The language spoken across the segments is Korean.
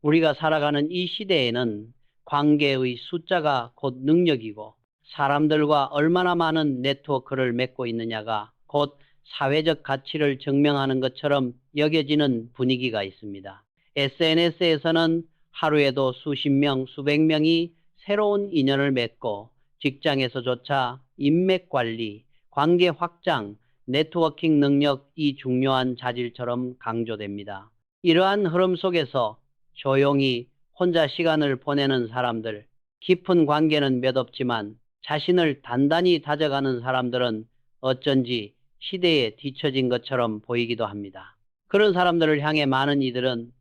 우리가 살아가는 이 시대에는 관계의 숫자가 곧 능력이고 사람들과 얼마나 많은 네트워크를 맺고 있느냐가 곧 사회적 가치를 증명하는 것처럼 여겨지는 분위기가 있습니다. SNS에서는 하루에도 수십 명, 수백 명이 새로운 인연을 맺고 직장에서조차 인맥 관리, 관계 확장, 네트워킹 능력이 중요한 자질처럼 강조됩니다. 이러한 흐름 속에서 조용히 혼자 시간을 보내는 사람들, 깊은 관계는 몇 없지만 자신을 단단히 다져가는 사람들은 어쩐지 시대에 뒤처진 것처럼 보이기도 합니다. 그런 사람들을 향해 많은 이들은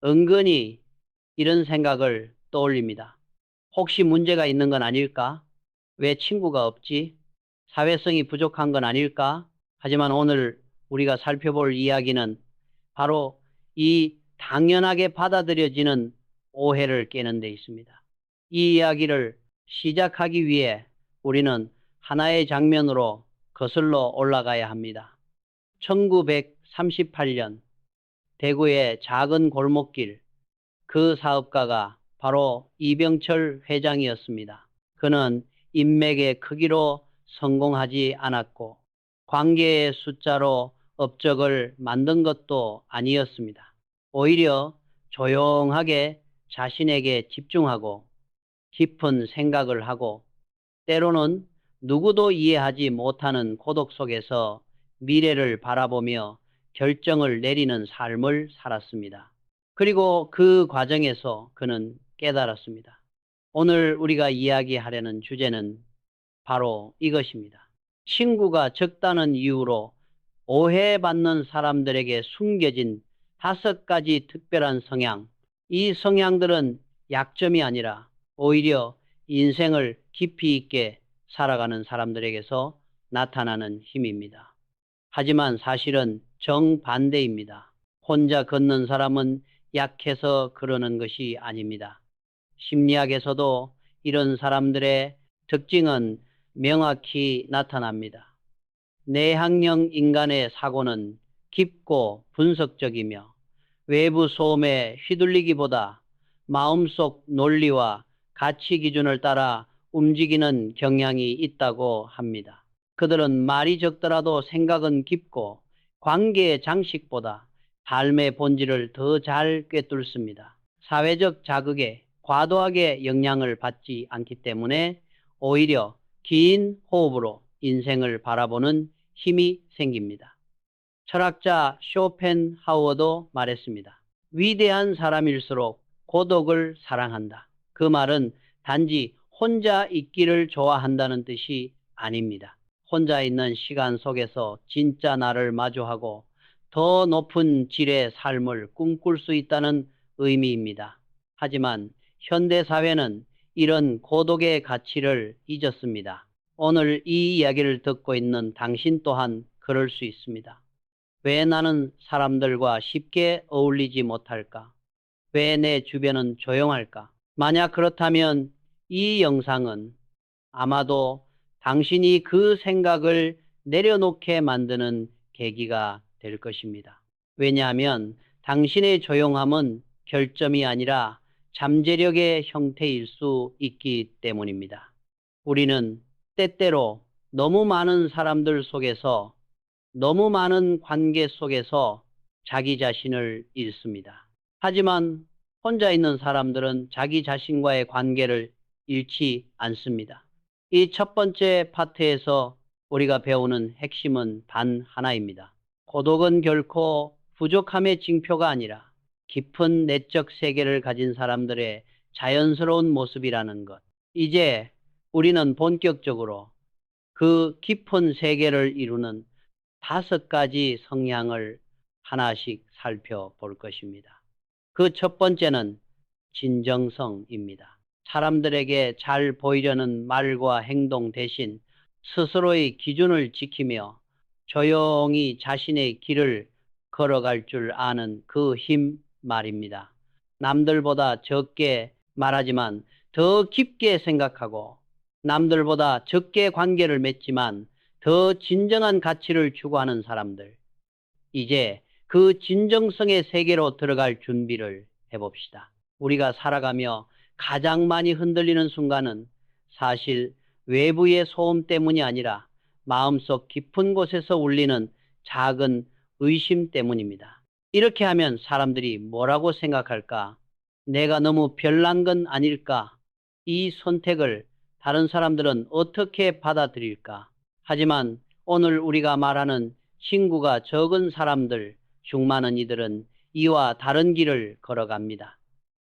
은근히 이런 생각을 떠올립니다. 혹시 문제가 있는 건 아닐까? 왜 친구가 없지? 사회성이 부족한 건 아닐까? 하지만 오늘 우리가 살펴볼 이야기는 바로 이 당연하게 받아들여지는 오해를 깨는 데 있습니다. 이 이야기를 시작하기 위해 우리는 하나의 장면으로 거슬러 올라가야 합니다. 1938년 대구의 작은 골목길, 그 사업가가 바로 이병철 회장이었습니다. 그는 인맥의 크기로 성공하지 않았고 관계의 숫자로 업적을 만든 것도 아니었습니다. 오히려 조용하게 자신에게 집중하고 깊은 생각을 하고 때로는 누구도 이해하지 못하는 고독 속에서 미래를 바라보며 결정을 내리는 삶을 살았습니다. 그리고 그 과정에서 그는 깨달았습니다. 오늘 우리가 이야기하려는 주제는 바로 이것입니다. 친구가 적다는 이유로 오해받는 사람들에게 숨겨진 5가지 특별한 성향. 이 성향들은 약점이 아니라 오히려 인생을 깊이 있게 살아가는 사람들에게서 나타나는 힘입니다. 하지만 사실은 정반대입니다. 혼자 걷는 사람은 약해서 그러는 것이 아닙니다. 심리학에서도 이런 사람들의 특징은 명확히 나타납니다. 내향형 인간의 사고는 깊고 분석적이며 외부 소음에 휘둘리기보다 마음속 논리와 가치 기준을 따라 움직이는 경향이 있다고 합니다. 그들은 말이 적더라도 생각은 깊고 관계의 장식보다 삶의 본질을 더 잘 꿰뚫습니다. 사회적 자극에 과도하게 영향을 받지 않기 때문에 오히려 긴 호흡으로 인생을 바라보는 힘이 생깁니다. 철학자 쇼펜하우어도 말했습니다. 위대한 사람일수록 고독을 사랑한다. 그 말은 단지 혼자 있기를 좋아한다는 뜻이 아닙니다. 혼자 있는 시간 속에서 진짜 나를 마주하고 더 높은 질의 삶을 꿈꿀 수 있다는 의미입니다. 하지만 현대사회는 이런 고독의 가치를 잊었습니다. 오늘 이 이야기를 듣고 있는 당신 또한 그럴 수 있습니다. 왜 나는 사람들과 쉽게 어울리지 못할까? 왜 내 주변은 조용할까? 만약 그렇다면 이 영상은 아마도 당신이 그 생각을 내려놓게 만드는 계기가 될 것입니다. 왜냐하면 당신의 조용함은 결점이 아니라 잠재력의 형태일 수 있기 때문입니다. 우리는 때때로 너무 많은 사람들 속에서 너무 많은 관계 속에서 자기 자신을 잃습니다. 하지만 혼자 있는 사람들은 자기 자신과의 관계를 잃지 않습니다. 이 첫 번째 파트에서 우리가 배우는 핵심은 단 하나입니다. 고독은 결코 부족함의 징표가 아니라 깊은 내적 세계를 가진 사람들의 자연스러운 모습이라는 것. 이제 우리는 본격적으로 그 깊은 세계를 이루는 5가지 성향을 하나씩 살펴볼 것입니다. 그 첫 번째는 진정성입니다. 사람들에게 잘 보이려는 말과 행동 대신 스스로의 기준을 지키며 조용히 자신의 길을 걸어갈 줄 아는 그 힘 말입니다. 남들보다 적게 말하지만 더 깊게 생각하고 남들보다 적게 관계를 맺지만 더 진정한 가치를 추구하는 사람들. 이제 그 진정성의 세계로 들어갈 준비를 해봅시다. 우리가 살아가며 가장 많이 흔들리는 순간은 사실 외부의 소음 때문이 아니라 마음속 깊은 곳에서 울리는 작은 의심 때문입니다. 이렇게 하면 사람들이 뭐라고 생각할까? 내가 너무 별난 건 아닐까? 이 선택을 다른 사람들은 어떻게 받아들일까? 하지만 오늘 우리가 말하는 친구가 적은 사람들 중 많은 이들은 이와 다른 길을 걸어갑니다.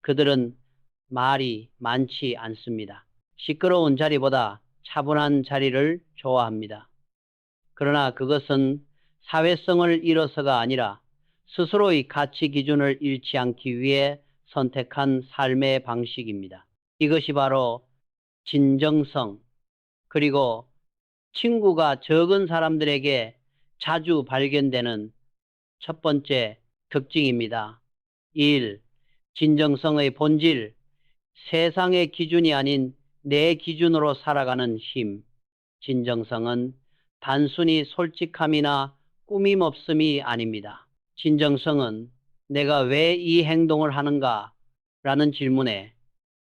그들은 말이 많지 않습니다. 시끄러운 자리보다 차분한 자리를 좋아합니다. 그러나 그것은 사회성을 잃어서가 아니라 스스로의 가치 기준을 잃지 않기 위해 선택한 삶의 방식입니다. 이것이 바로 진정성, 그리고 친구가 적은 사람들에게 자주 발견되는 첫 번째 특징입니다. 1. 진정성의 본질, 세상의 기준이 아닌 내 기준으로 살아가는 힘. 진정성은 단순히 솔직함이나 꾸밈 없음이 아닙니다. 진정성은 내가 왜 이 행동을 하는가? 라는 질문에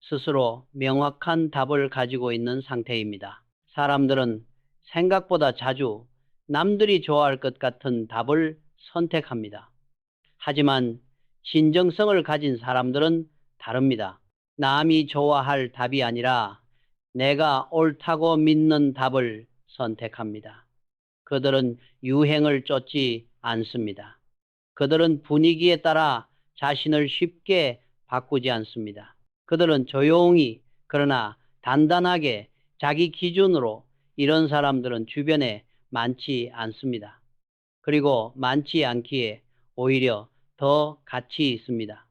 스스로 명확한 답을 가지고 있는 상태입니다. 사람들은 생각보다 자주 남들이 좋아할 것 같은 답을 선택합니다. 하지만 진정성을 가진 사람들은 다릅니다. 남이 좋아할 답이 아니라 내가 옳다고 믿는 답을 선택합니다. 그들은 유행을 쫓지 않습니다. 그들은 분위기에 따라 자신을 쉽게 바꾸지 않습니다. 그들은 조용히 그러나 단단하게 자기 기준으로. 이런 사람들은 주변에 많지 않습니다. 그리고 많지 않기에 오히려 더 가치 있습니다.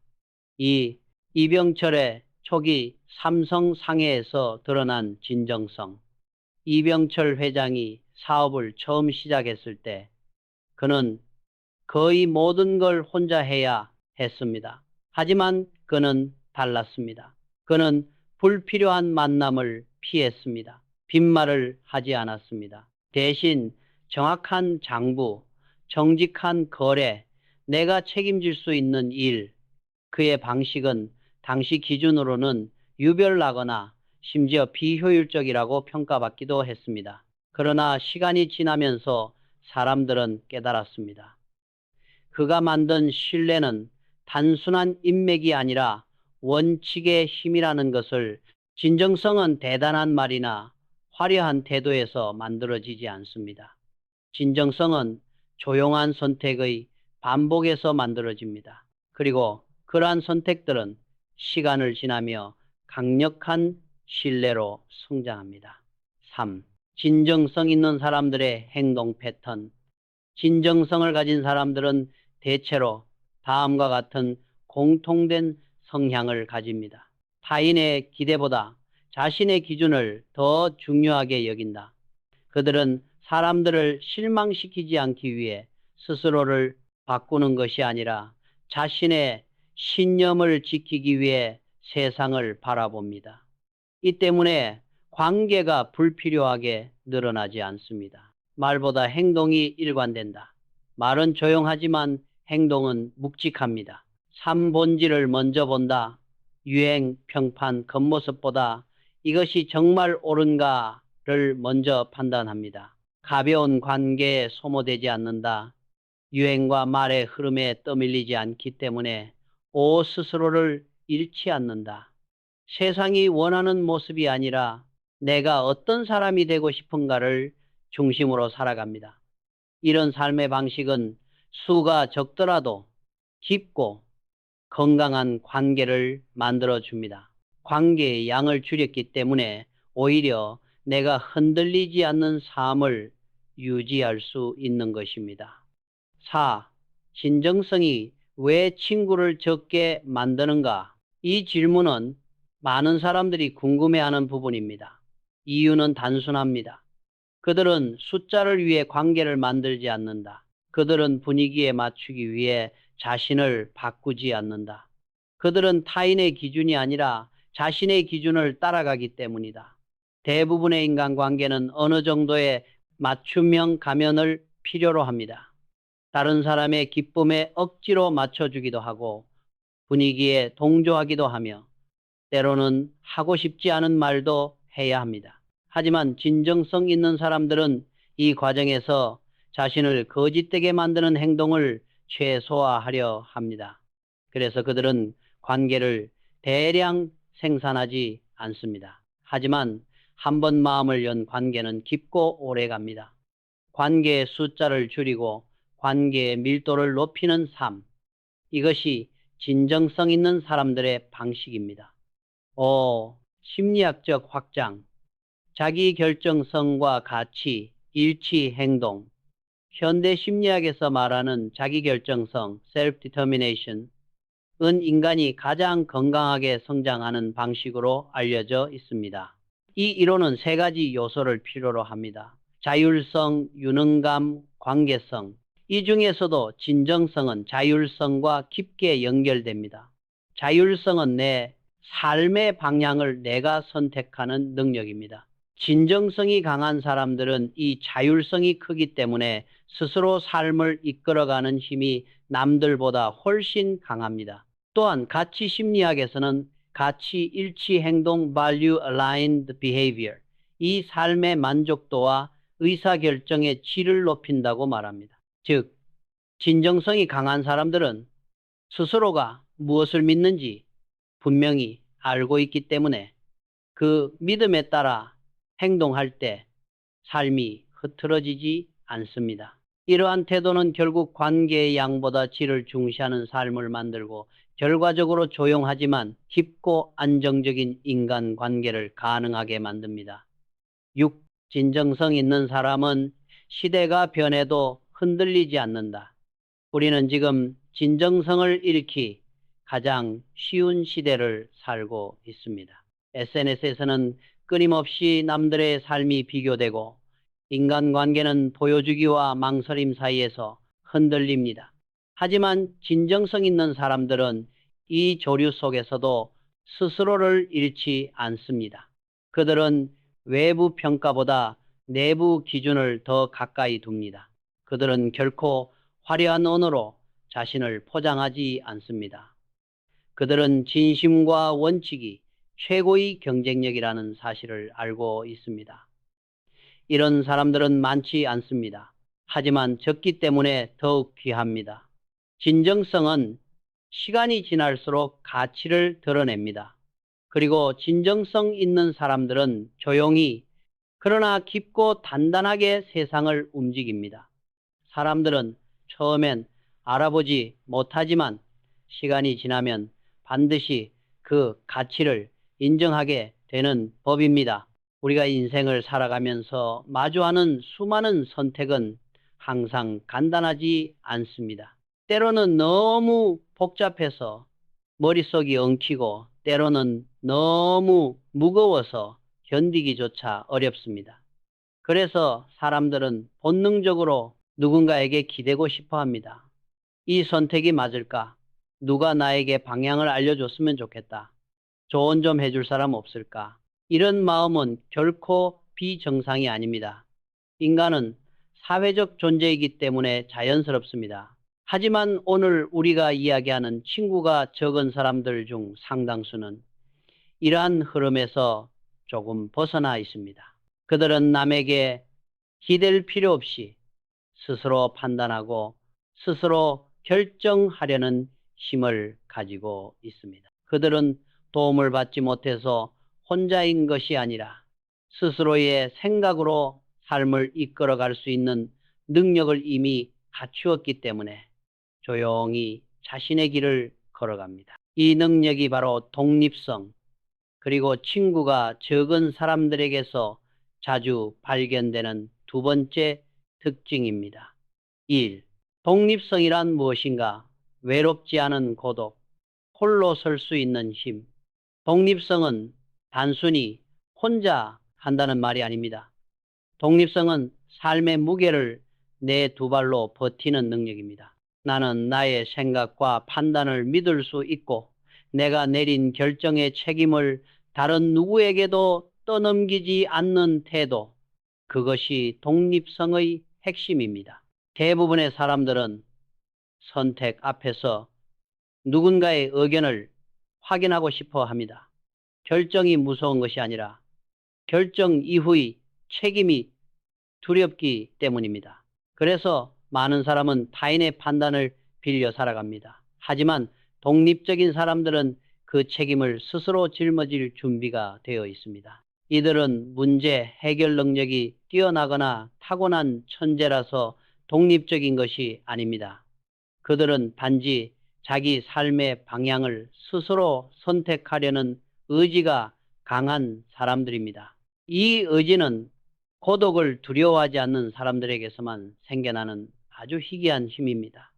이 이병철의 초기 삼성 상해에서 드러난 진정성. 이병철 회장이 사업을 처음 시작했을 때 그는 거의 모든 걸 혼자 해야 했습니다. 하지만 그는 달랐습니다. 그는 불필요한 만남을 피했습니다. 빈말을 하지 않았습니다. 대신 정확한 장부, 정직한 거래, 내가 책임질 수 있는 일, 그의 방식은 당시 기준으로는 유별나거나 심지어 비효율적이라고 평가받기도 했습니다. 그러나 시간이 지나면서 사람들은 깨달았습니다. 그가 만든 신뢰는 단순한 인맥이 아니라 원칙의 힘이라는 것을. 진정성은 대단한 말이나 화려한 태도에서 만들어지지 않습니다. 진정성은 조용한 선택의 반복에서 만들어집니다. 그리고 그러한 선택들은 시간을 지나며 강력한 신뢰로 성장합니다. 3. 진정성 있는 사람들의 행동 패턴. 진정성을 가진 사람들은 대체로 다음과 같은 공통된 성향을 가집니다. 타인의 기대보다 자신의 기준을 더 중요하게 여긴다. 그들은 사람들을 실망시키지 않기 위해 스스로를 바꾸는 것이 아니라 자신의 신념을 지키기 위해 세상을 바라봅니다. 이 때문에 관계가 불필요하게 늘어나지 않습니다. 말보다 행동이 일관된다. 말은 조용하지만 행동은 묵직합니다. 삶 본질을 먼저 본다. 유행, 평판, 겉모습보다 이것이 정말 옳은가를 먼저 판단합니다. 가벼운 관계에 소모되지 않는다. 유행과 말의 흐름에 떠밀리지 않기 때문에 스스로를 잃지 않는다. 세상이 원하는 모습이 아니라 내가 어떤 사람이 되고 싶은가를 중심으로 살아갑니다. 이런 삶의 방식은 수가 적더라도 깊고 건강한 관계를 만들어줍니다. 관계의 양을 줄였기 때문에 오히려 내가 흔들리지 않는 삶을 유지할 수 있는 것입니다. 4. 진정성이 왜 친구를 적게 만드는가? 이 질문은 많은 사람들이 궁금해하는 부분입니다. 이유는 단순합니다. 그들은 숫자를 위해 관계를 만들지 않는다. 그들은 분위기에 맞추기 위해 자신을 바꾸지 않는다. 그들은 타인의 기준이 아니라 자신의 기준을 따라가기 때문이다. 대부분의 인간관계는 어느 정도의 맞춤형 가면을 필요로 합니다. 다른 사람의 기쁨에 억지로 맞춰주기도 하고 분위기에 동조하기도 하며 때로는 하고 싶지 않은 말도 해야 합니다. 하지만 진정성 있는 사람들은 이 과정에서 자신을 거짓되게 만드는 행동을 최소화하려 합니다. 그래서 그들은 관계를 대량 생산하지 않습니다. 하지만 한 번 마음을 연 관계는 깊고 오래 갑니다. 관계의 숫자를 줄이고 관계의 밀도를 높이는 삶. 이것이 진정성 있는 사람들의 방식입니다. 5. 심리학적 확장. 자기 결정성과 가치, 일치, 행동. 현대 심리학에서 말하는 자기 결정성, self-determination, 은 인간이 가장 건강하게 성장하는 방식으로 알려져 있습니다. 이 이론은 세 가지 요소를 필요로 합니다. 자율성, 유능감, 관계성. 이 중에서도 진정성은 자율성과 깊게 연결됩니다. 자율성은 내 삶의 방향을 내가 선택하는 능력입니다. 진정성이 강한 사람들은 이 자율성이 크기 때문에 스스로 삶을 이끌어가는 힘이 남들보다 훨씬 강합니다. 또한 가치 심리학에서는 가치 일치 행동 value aligned behavior, 이 삶의 만족도와 의사결정의 질을 높인다고 말합니다. 즉, 진정성이 강한 사람들은 스스로가 무엇을 믿는지 분명히 알고 있기 때문에 그 믿음에 따라 행동할 때 삶이 흐트러지지 않습니다. 이러한 태도는 결국 관계의 양보다 질을 중시하는 삶을 만들고 결과적으로 조용하지만 깊고 안정적인 인간관계를 가능하게 만듭니다. 6. 진정성 있는 사람은 시대가 변해도 흔들리지 않는다. 우리는 지금 진정성을 잃기 가장 쉬운 시대를 살고 있습니다. SNS에서는 끊임없이 남들의 삶이 비교되고 인간관계는 보여주기와 망설임 사이에서 흔들립니다. 하지만 진정성 있는 사람들은 이 조류 속에서도 스스로를 잃지 않습니다. 그들은 외부 평가보다 내부 기준을 더 가까이 둡니다. 그들은 결코 화려한 언어로 자신을 포장하지 않습니다. 그들은 진심과 원칙이 최고의 경쟁력이라는 사실을 알고 있습니다. 이런 사람들은 많지 않습니다. 하지만 적기 때문에 더욱 귀합니다. 진정성은 시간이 지날수록 가치를 드러냅니다. 그리고 진정성 있는 사람들은 조용히 그러나 깊고 단단하게 세상을 움직입니다. 사람들은 처음엔 알아보지 못하지만 시간이 지나면 반드시 그 가치를 인정하게 되는 법입니다. 우리가 인생을 살아가면서 마주하는 수많은 선택은 항상 간단하지 않습니다. 때로는 너무 복잡해서 머릿속이 엉키고 때로는 너무 무거워서 견디기조차 어렵습니다. 그래서 사람들은 본능적으로 누군가에게 기대고 싶어 합니다. 이 선택이 맞을까? 누가 나에게 방향을 알려줬으면 좋겠다. 조언 좀 해줄 사람 없을까? 이런 마음은 결코 비정상이 아닙니다. 인간은 사회적 존재이기 때문에 자연스럽습니다. 하지만 오늘 우리가 이야기하는 친구가 적은 사람들 중 상당수는 이러한 흐름에서 조금 벗어나 있습니다. 그들은 남에게 기댈 필요 없이 스스로 판단하고 스스로 결정하려는 힘을 가지고 있습니다. 그들은 도움을 받지 못해서 혼자인 것이 아니라 스스로의 생각으로 삶을 이끌어갈 수 있는 능력을 이미 갖추었기 때문에 조용히 자신의 길을 걸어갑니다. 이 능력이 바로 독립성, 그리고 친구가 적은 사람들에게서 자주 발견되는 두 번째 특징입니다. 1. 독립성이란 무엇인가? 외롭지 않은 고독, 홀로 설 수 있는 힘. 독립성은 단순히 혼자 한다는 말이 아닙니다. 독립성은 삶의 무게를 내 두 발로 버티는 능력입니다. 나는 나의 생각과 판단을 믿을 수 있고 내가 내린 결정의 책임을 다른 누구에게도 떠넘기지 않는 태도, 그것이 독립성의 핵심입니다. 대부분의 사람들은 선택 앞에서 누군가의 의견을 확인하고 싶어 합니다. 결정이 무서운 것이 아니라 결정 이후의 책임이 두렵기 때문입니다. 그래서 많은 사람은 타인의 판단을 빌려 살아갑니다. 하지만 독립적인 사람들은 그 책임을 스스로 짊어질 준비가 되어 있습니다. 이들은 문제 해결 능력이 뛰어나거나 타고난 천재라서 독립적인 것이 아닙니다. 그들은 단지 자기 삶의 방향을 스스로 선택하려는 의지가 강한 사람들입니다. 이 의지는 고독을 두려워하지 않는 사람들에게서만 생겨나는 아주 희귀한 힘입니다.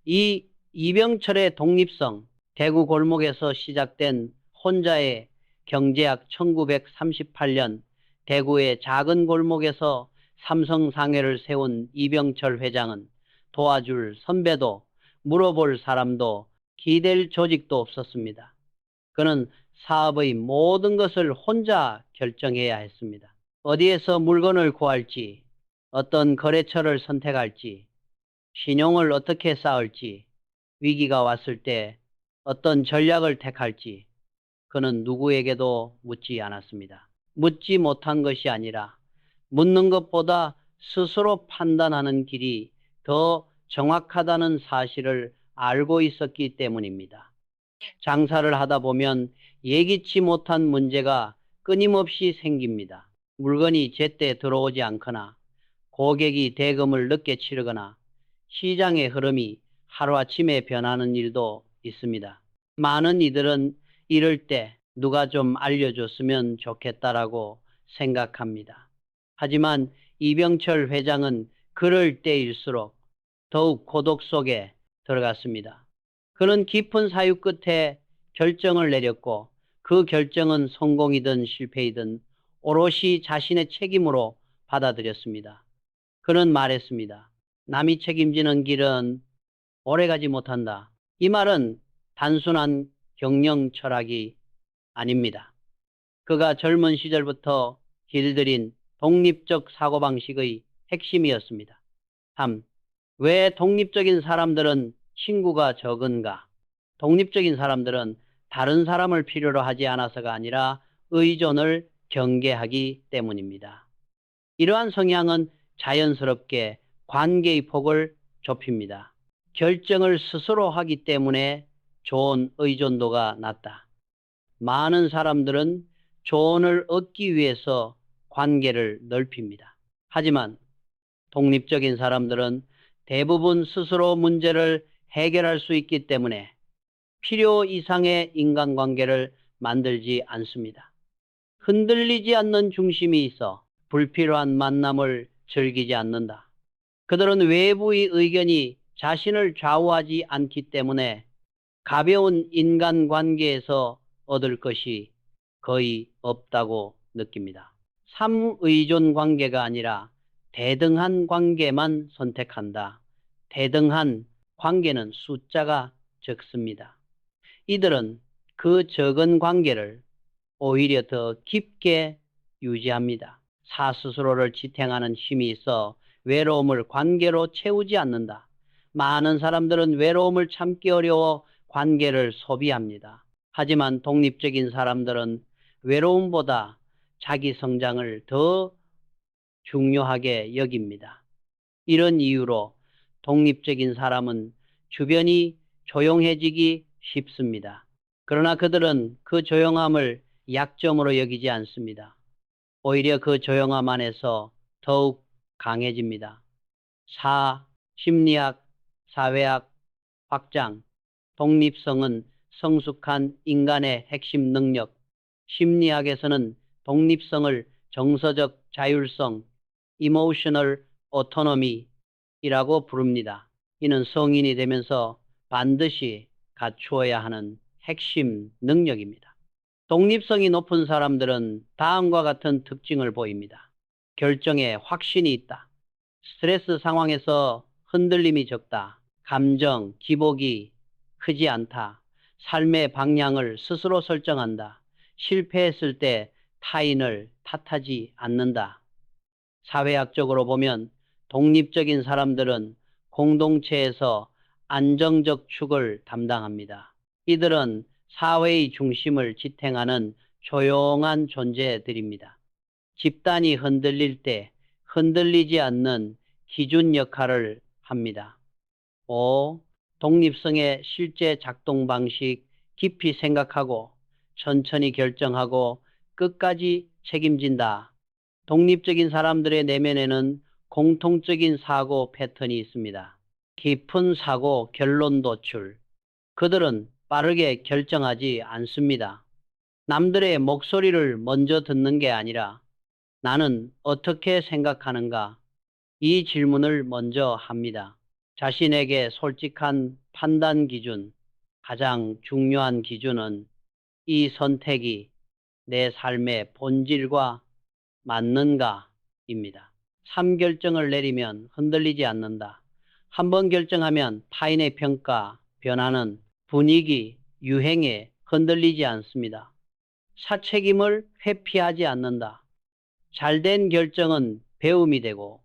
이 이병철의 독립성, 대구 골목에서 시작된 혼자의 경제학 1938년 대구의 작은 골목에서 삼성상회를 세운 이병철 회장은 도와줄 선배도 물어볼 사람도 기댈 조직도 없었습니다. 그는 사업의 모든 것을 혼자 결정해야 했습니다. 어디에서 물건을 구할지, 어떤 거래처를 선택할지, 신용을 어떻게 쌓을지, 위기가 왔을 때 어떤 전략을 택할지 그는 누구에게도 묻지 않았습니다. 묻지 못한 것이 아니라 묻는 것보다 스스로 판단하는 길이 더 정확하다는 사실을 알고 있었기 때문입니다. 장사를 하다 보면 예기치 못한 문제가 끊임없이 생깁니다. 물건이 제때 들어오지 않거나 고객이 대금을 늦게 치르거나 시장의 흐름이 하루아침에 변하는 일도 있습니다. 많은 이들은 이럴 때 누가 좀 알려줬으면 좋겠다라고 생각합니다. 하지만 이병철 회장은 그럴 때일수록 더욱 고독 속에 들어갔습니다. 그는 깊은 사유 끝에 결정을 내렸고 그 결정은 성공이든 실패이든 오롯이 자신의 책임으로 받아들였습니다. 그는 말했습니다. 남이 책임지는 길은 오래가지 못한다. 이 말은 단순한 경영 철학이 아닙니다. 그가 젊은 시절부터 길들인 독립적 사고방식의 핵심이었습니다. 3. 왜 독립적인 사람들은 친구가 적은가? 독립적인 사람들은 다른 사람을 필요로 하지 않아서가 아니라 의존을 경계하기 때문입니다. 이러한 성향은 자연스럽게 관계의 폭을 좁힙니다. 결정을 스스로 하기 때문에 좋은 의존도가 낮다. 많은 사람들은 조언을 얻기 위해서 관계를 넓힙니다. 하지만 독립적인 사람들은 대부분 스스로 문제를 해결할 수 있기 때문에 필요 이상의 인간관계를 만들지 않습니다. 흔들리지 않는 중심이 있어 불필요한 만남을 즐기지 않는다. 그들은 외부의 의견이 자신을 좌우하지 않기 때문에 가벼운 인간관계에서 얻을 것이 거의 없다고 느낍니다. 삼의존 관계가 아니라 대등한 관계만 선택한다. 대등한 관계는 숫자가 적습니다. 이들은 그 적은 관계를 오히려 더 깊게 유지합니다. 스스로를 지탱하는 힘이 있어 외로움을 관계로 채우지 않는다. 많은 사람들은 외로움을 참기 어려워 관계를 소비합니다. 하지만 독립적인 사람들은 외로움보다 자기 성장을 더 중요하게 여깁니다. 이런 이유로 독립적인 사람은 주변이 조용해지기 쉽습니다. 그러나 그들은 그 조용함을 약점으로 여기지 않습니다. 오히려 그 조용함 안에서 더욱 강해집니다. 심리학, 사회학, 확장, 독립성은 성숙한 인간의 핵심 능력, 심리학에서는 독립성을 정서적 자율성, emotional autonomy이라고 부릅니다. 이는 성인이 되면서 반드시 갖추어야 하는 핵심 능력입니다. 독립성이 높은 사람들은 다음과 같은 특징을 보입니다. 결정에 확신이 있다. 스트레스 상황에서 흔들림이 적다. 감정, 기복이 크지 않다. 삶의 방향을 스스로 설정한다. 실패했을 때 타인을 탓하지 않는다. 사회학적으로 보면 독립적인 사람들은 공동체에서 안정적 축을 담당합니다. 이들은 사회의 중심을 지탱하는 조용한 존재들입니다. 집단이 흔들릴 때 흔들리지 않는 기준 역할을 합니다. 5. 독립성의 실제 작동 방식, 깊이 생각하고 천천히 결정하고 끝까지 책임진다. 독립적인 사람들의 내면에는 공통적인 사고 패턴이 있습니다. 깊은 사고 결론 도출. 그들은 빠르게 결정하지 않습니다. 남들의 목소리를 먼저 듣는 게 아니라 나는 어떻게 생각하는가? 이 질문을 먼저 합니다. 자신에게 솔직한 판단 기준, 가장 중요한 기준은 이 선택이 내 삶의 본질과 맞는가입니다. 3. 결정을 내리면 흔들리지 않는다. 한번 결정하면 타인의 평가, 변화는 분위기, 유행에 흔들리지 않습니다. 사책임을 회피하지 않는다. 잘된 결정은 배움이 되고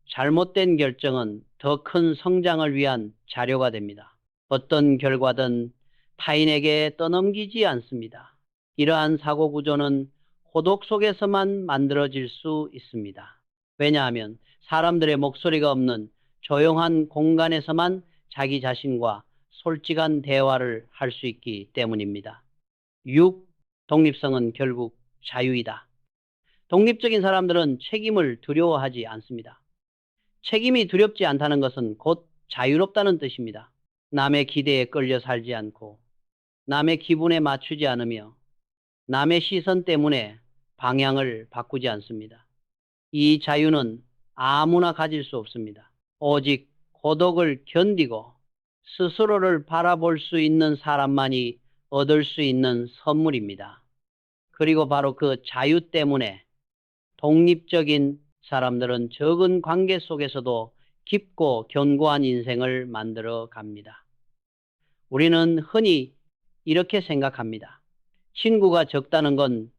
잘못된 결정은 더 큰 성장을 위한 자료가 됩니다. 어떤 결과든 타인에게 떠넘기지 않습니다. 이러한 사고 구조는 고독 속에서만 만들어질 수 있습니다. 왜냐하면 사람들의 목소리가 없는 조용한 공간에서만 자기 자신과 솔직한 대화를 할 수 있기 때문입니다. 6. 독립성은 결국 자유이다. 독립적인 사람들은 책임을 두려워하지 않습니다. 책임이 두렵지 않다는 것은 곧 자유롭다는 뜻입니다. 남의 기대에 끌려 살지 않고 남의 기분에 맞추지 않으며 남의 시선 때문에 방향을 바꾸지 않습니다. 이 자유는 아무나 가질 수 없습니다. 오직 고독을 견디고 스스로를 바라볼 수 있는 사람만이 얻을 수 있는 선물입니다. 그리고 바로 그 자유 때문에 독립적인 사람들은 적은 관계 속에서도 깊고 견고한 인생을 만들어 갑니다. 우리는 흔히 이렇게 생각합니다. 친구가 적다는 건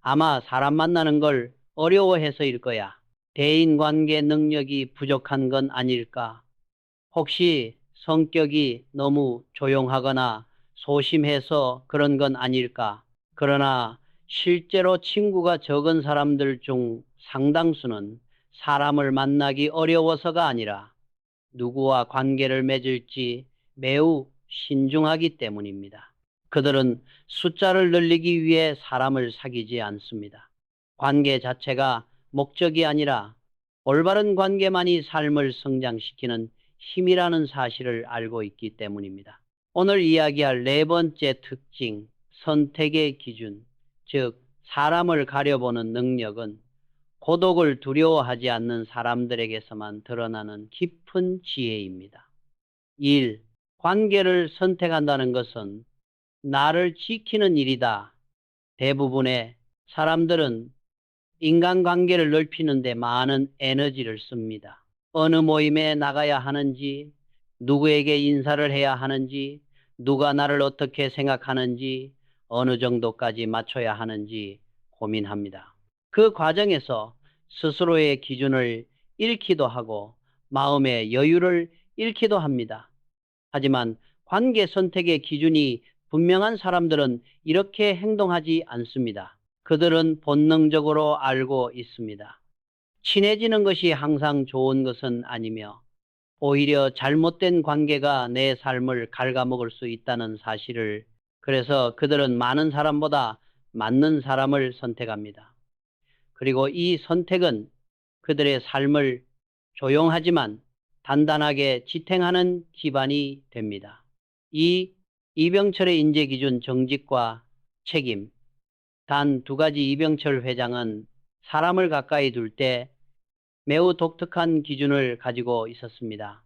아마 사람 만나는 걸 어려워해서일 거야. 대인관계 능력이 부족한 건 아닐까? 혹시 성격이 너무 조용하거나 소심해서 그런 건 아닐까? 그러나 실제로 친구가 적은 사람들 중 상당수는 사람을 만나기 어려워서가 아니라 누구와 관계를 맺을지 매우 신중하기 때문입니다. 그들은 숫자를 늘리기 위해 사람을 사귀지 않습니다. 관계 자체가 목적이 아니라 올바른 관계만이 삶을 성장시키는 힘이라는 사실을 알고 있기 때문입니다. 오늘 이야기할 4번째 특징, 선택의 기준, 즉 사람을 가려보는 능력은 고독을 두려워하지 않는 사람들에게서만 드러나는 깊은 지혜입니다. 1. 관계를 선택한다는 것은 나를 지키는 일이다. 대부분의 사람들은 인간관계를 넓히는 데 많은 에너지를 씁니다. 어느 모임에 나가야 하는지, 누구에게 인사를 해야 하는지, 누가 나를 어떻게 생각하는지, 어느 정도까지 맞춰야 하는지 고민합니다. 그 과정에서 스스로의 기준을 잃기도 하고 마음의 여유를 잃기도 합니다. 하지만 관계 선택의 기준이 분명한 사람들은 이렇게 행동하지 않습니다. 그들은 본능적으로 알고 있습니다. 친해지는 것이 항상 좋은 것은 아니며 오히려 잘못된 관계가 내 삶을 갉아먹을 수 있다는 사실을, 그래서 그들은 많은 사람보다 맞는 사람을 선택합니다. 그리고 이 선택은 그들의 삶을 조용하지만 단단하게 지탱하는 기반이 됩니다. 이 이병철의 인재기준 정직과 책임. 단 2가지 이병철 회장은 사람을 가까이 둘 때 매우 독특한 기준을 가지고 있었습니다.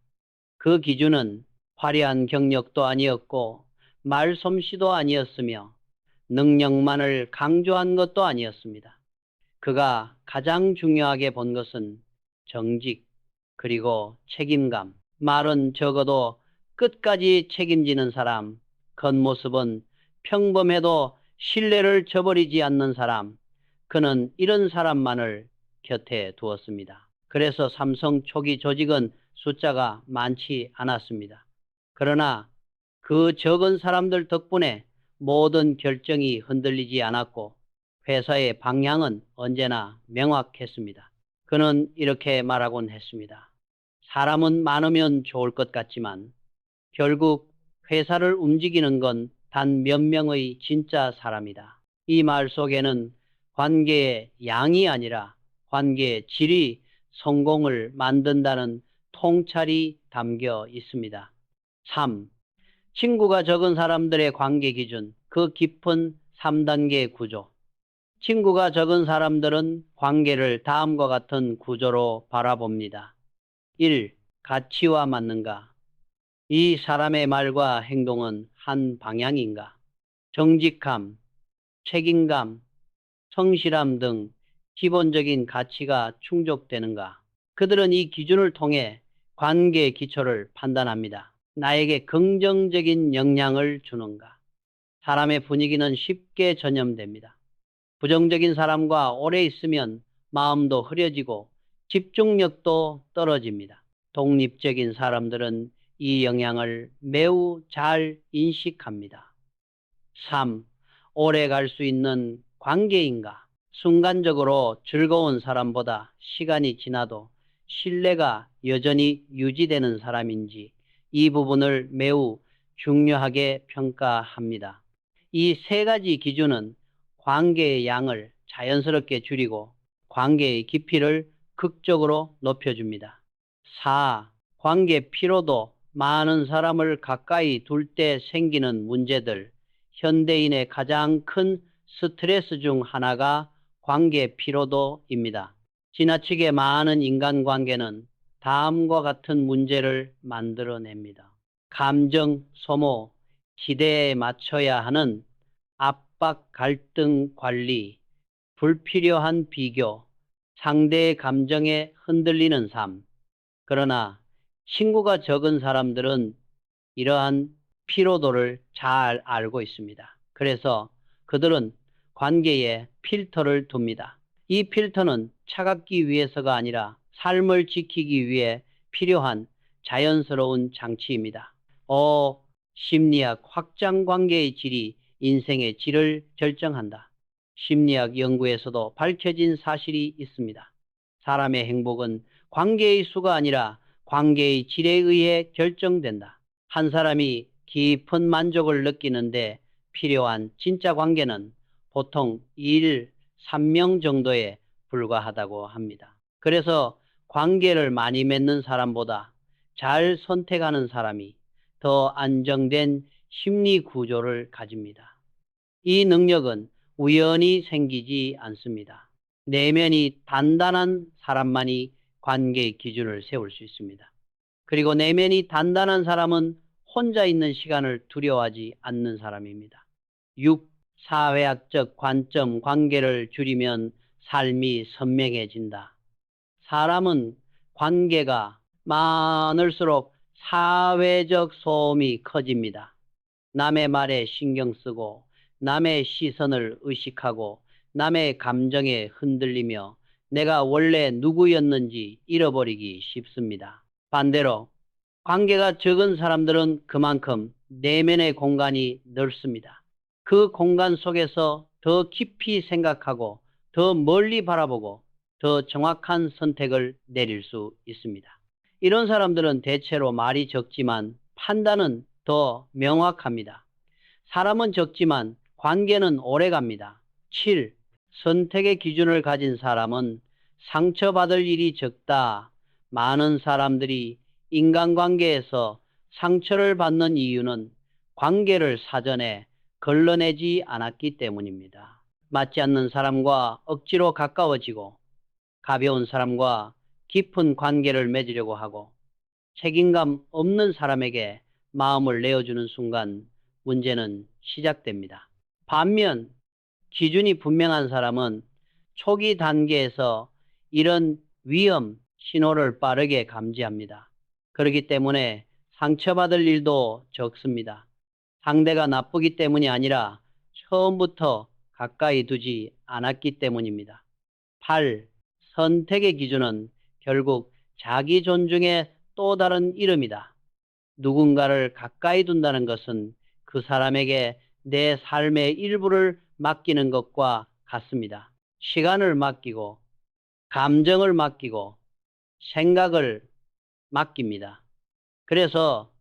그 기준은 화려한 경력도 아니었고 말솜씨도 아니었으며 능력만을 강조한 것도 아니었습니다. 그가 가장 중요하게 본 것은 정직, 그리고 책임감. 말은 적어도 끝까지 책임지는 사람, 겉모습은 평범해도 신뢰를 저버리지 않는 사람, 그는 이런 사람만을 곁에 두었습니다. 그래서 삼성 초기 조직은 숫자가 많지 않았습니다. 그러나 그 적은 사람들 덕분에 모든 결정이 흔들리지 않았고 회사의 방향은 언제나 명확했습니다. 그는 이렇게 말하곤 했습니다. 사람은 많으면 좋을 것 같지만 결국 회사를 움직이는 건 단 몇 명의 진짜 사람이다. 이 말 속에는 관계의 양이 아니라 관계의 질이 성공을 만든다는 통찰이 담겨 있습니다. 3. 친구가 적은 사람들의 관계 기준, 그 깊은 3단계 구조. 친구가 적은 사람들은 관계를 다음과 같은 구조로 바라봅니다. 1. 가치와 맞는가? 이 사람의 말과 행동은 한 방향인가? 정직함, 책임감, 성실함 등 기본적인 가치가 충족되는가? 그들은 이 기준을 통해 관계의 기초를 판단합니다. 나에게 긍정적인 영향을 주는가? 사람의 분위기는 쉽게 전염됩니다. 부정적인 사람과 오래 있으면 마음도 흐려지고 집중력도 떨어집니다. 독립적인 사람들은 이 영향을 매우 잘 인식합니다. 3. 오래 갈 수 있는 관계인가? 순간적으로 즐거운 사람보다 시간이 지나도 신뢰가 여전히 유지되는 사람인지 이 부분을 매우 중요하게 평가합니다. 이 세 가지 기준은 관계의 양을 자연스럽게 줄이고 관계의 깊이를 극적으로 높여줍니다. 4. 관계 피로도. 많은 사람을 가까이 둘 때 생기는 문제들. 현대인의 가장 큰 스트레스 중 하나가 관계 피로도입니다. 지나치게 많은 인간관계는 다음과 같은 문제를 만들어냅니다. 감정 소모, 기대에 맞춰야 하는 압박, 갈등 관리, 불필요한 비교, 상대의 감정에 흔들리는 삶. 그러나 친구가 적은 사람들은 이러한 피로도를 잘 알고 있습니다. 그래서 그들은 관계에 필터를 둡니다. 이 필터는 차갑기 위해서가 아니라 삶을 지키기 위해 필요한 자연스러운 장치입니다. 심리학 확장 관계의 질이 인생의 질을 결정한다. 심리학 연구에서도 밝혀진 사실이 있습니다. 사람의 행복은 관계의 수가 아니라 관계의 질에 의해 결정된다. 한 사람이 깊은 만족을 느끼는데 필요한 진짜 관계는 보통 1, 3명 정도에 불과하다고 합니다. 그래서 관계를 많이 맺는 사람보다 잘 선택하는 사람이 더 안정된 심리 구조를 가집니다. 이 능력은 우연히 생기지 않습니다. 내면이 단단한 사람만이 관계의 기준을 세울 수 있습니다. 그리고 내면이 단단한 사람은 혼자 있는 시간을 두려워하지 않는 사람입니다. 6. 사회학적 관점. 관계를 줄이면 삶이 선명해진다. 사람은 관계가 많을수록 사회적 소음이 커집니다. 남의 말에 신경 쓰고 남의 시선을 의식하고 남의 감정에 흔들리며 내가 원래 누구였는지 잃어버리기 쉽습니다. 반대로 관계가 적은 사람들은 그만큼 내면의 공간이 넓습니다. 그 공간 속에서 더 깊이 생각하고 더 멀리 바라보고 더 정확한 선택을 내릴 수 있습니다. 이런 사람들은 대체로 말이 적지만 판단은 더 명확합니다. 사람은 적지만 관계는 오래갑니다. 7. 선택의 기준을 가진 사람은 상처받을 일이 적다. 많은 사람들이 인간관계에서 상처를 받는 이유는 관계를 사전에 걸러내지 않았기 때문입니다. 맞지 않는 사람과 억지로 가까워지고 가벼운 사람과 깊은 관계를 맺으려고 하고 책임감 없는 사람에게 마음을 내어주는 순간 문제는 시작됩니다. 반면 기준이 분명한 사람은 초기 단계에서 이런 위험 신호를 빠르게 감지합니다. 그렇기 때문에 상처받을 일도 적습니다. 상대가 나쁘기 때문이 아니라 처음부터 가까이 두지 않았기 때문입니다. 8. 선택의 기준은 결국 자기 존중의 또 다른 이름이다. 누군가를 가까이 둔다는 것은 그 사람에게 내 삶의 일부를 맡기는 것과 같습니다. 시간을 맡기고, 감정을 맡기고, 생각을 맡깁니다. 그래서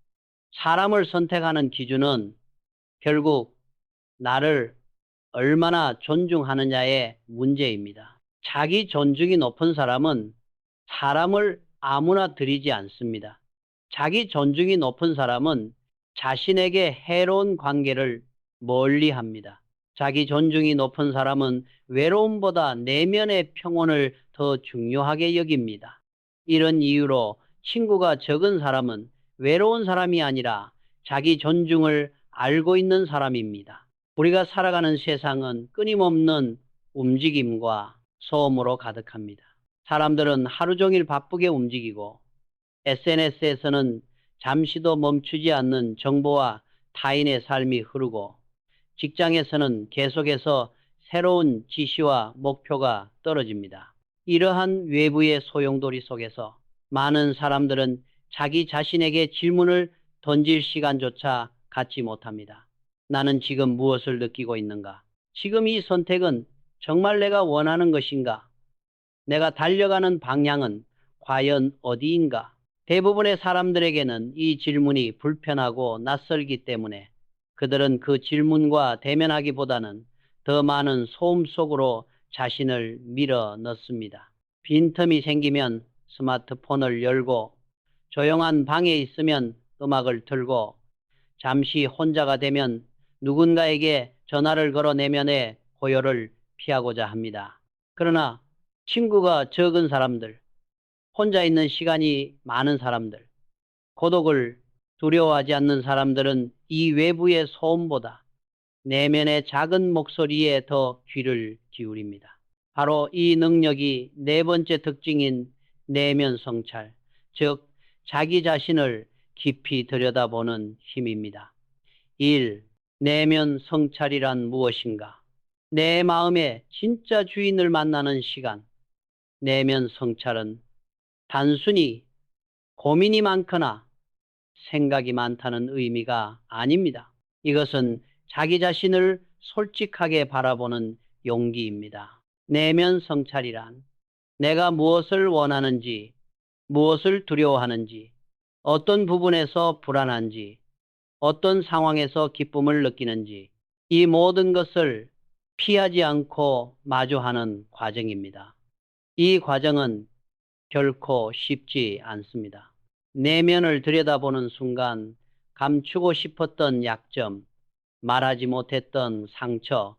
사람을 선택하는 기준은 결국 나를 얼마나 존중하느냐의 문제입니다. 자기 존중이 높은 사람은 사람을 아무나 들이지 않습니다. 자기 존중이 높은 사람은 자신에게 해로운 관계를 멀리 합니다. 자기 존중이 높은 사람은 외로움보다 내면의 평온을 더 중요하게 여깁니다. 이런 이유로 친구가 적은 사람은 외로운 사람이 아니라 자기 존중을 알고 있는 사람입니다. 우리가 살아가는 세상은 끊임없는 움직임과 소음으로 가득합니다. 사람들은 하루 종일 바쁘게 움직이고 SNS에서는 잠시도 멈추지 않는 정보와 타인의 삶이 흐르고 직장에서는 계속해서 새로운 지시와 목표가 떨어집니다. 이러한 외부의 소용돌이 속에서 많은 사람들은 자기 자신에게 질문을 던질 시간조차 갖지 못합니다. 나는 지금 무엇을 느끼고 있는가? 지금 이 선택은 정말 내가 원하는 것인가? 내가 달려가는 방향은 과연 어디인가? 대부분의 사람들에게는 이 질문이 불편하고 낯설기 때문에 그들은 그 질문과 대면하기보다는 더 많은 소음 속으로 자신을 밀어 넣습니다. 빈틈이 생기면 스마트폰을 열고 조용한 방에 있으면 음악을 틀고 잠시 혼자가 되면 누군가에게 전화를 걸어 내면의 고요를 피하고자 합니다. 그러나 친구가 적은 사람들, 혼자 있는 시간이 많은 사람들, 고독을 두려워하지 않는 사람들은 이 외부의 소음보다 내면의 작은 목소리에 더 귀를 기울입니다. 바로 이 능력이 네 번째 특징인 내면 성찰, 즉 자기 자신을 깊이 들여다보는 힘입니다. 1. 내면 성찰이란 무엇인가? 내 마음의 진짜 주인을 만나는 시간. 내면 성찰은 단순히 고민이 많거나 생각이 많다는 의미가 아닙니다. 이것은 자기 자신을 솔직하게 바라보는 용기입니다. 내면 성찰이란 내가 무엇을 원하는지, 무엇을 두려워하는지, 어떤 부분에서 불안한지, 어떤 상황에서 기쁨을 느끼는지, 이 모든 것을 피하지 않고 마주하는 과정입니다. 이 과정은 결코 쉽지 않습니다. 내면을 들여다보는 순간 감추고 싶었던 약점, 말하지 못했던 상처,